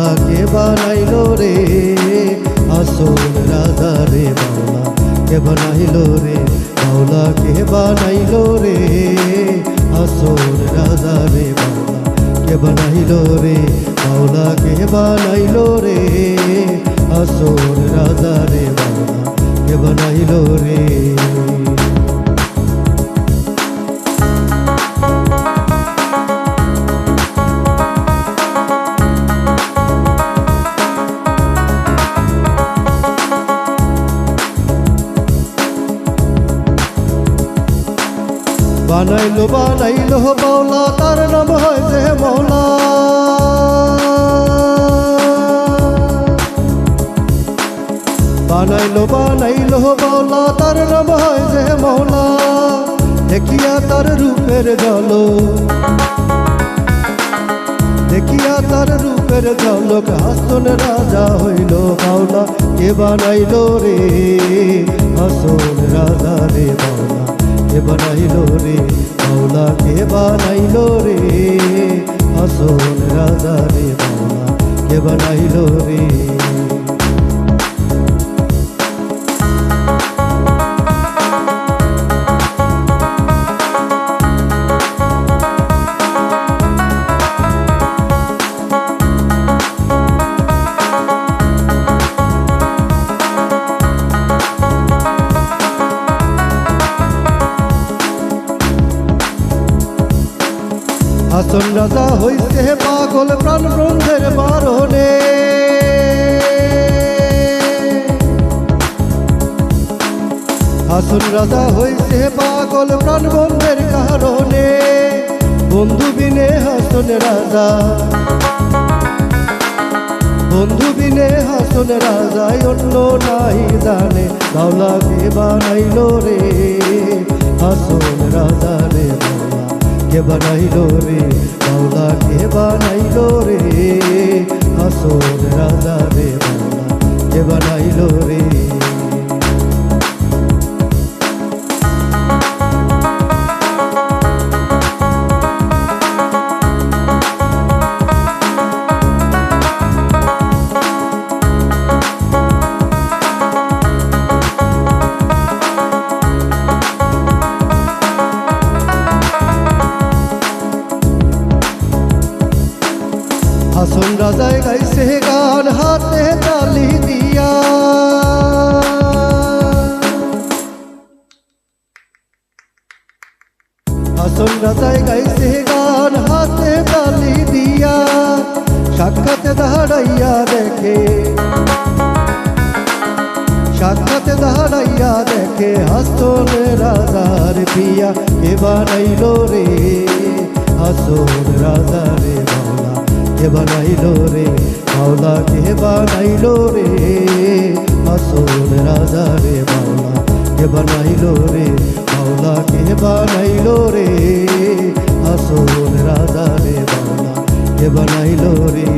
মাওলা কে বানাইলো রে আসল রাজা রে মাওলা কে বানাইলো রে মাওলা কে বানাইলো রে আসল রাজা রে মাওলা কে বানাইলো রে মাওলা কে বানাইলো রে আসল রাজা রে মাওলা কে বানাইলো রে বানাইলো বানাইলো মাওলা তার নাম হয় যে মৌলা বানাইলো বানাইলো মাওলা তার নাম হয় যে মৌলা দেখিয়া তার রূপের ঝলক দেখিয়া তার রূপের ঝলক হাসন রাজা হইল মাওলা কে বানাইলো রে হাসন রাজা রে মাওলা কে বানাইলো রে মাওলা কে বানাইলো রে আসল রাজা রে মাওলা কে বানাইলো রে হাসন রাজা হইছে পাগল প্রাণ ব্রহ্মের বারণে হাসন রাজা হইছে পাগল প্রাণ ব্রহ্মের কারণে বন্ধু বিনে হাসন রাজা বন্ধু বিনে হাসন রাজা অন্য নাই জানে মাওলা কে বানাইলো রে হাসন রাজা রে মাওলা কে বানাইলো রে মাওলা কে বানাইলো রে আসল রাজা রে মাওলা কে বানাইলো রে হাসন রাজায় গাইছে গান হাতে তালি দিয়া হাসন রাজায় গাইছে গান হাতে তালি দিয়া সাক্ষাতে দাঁড়াইয়া দেখে সাক্ষাতে দাঁড়াইয়া দেখে হাসন রাজার পিয়া কে বানাইলো রে হাসন রাজা রে মাওলা কে বানাইলো রে মাওলা কে বানাইলো রে আসল রাজা রে মাওলা কে বানাইলো রে মাওলা কে বানাইলো রে আসল রাজা রে মাওলা কে বানাইলো রে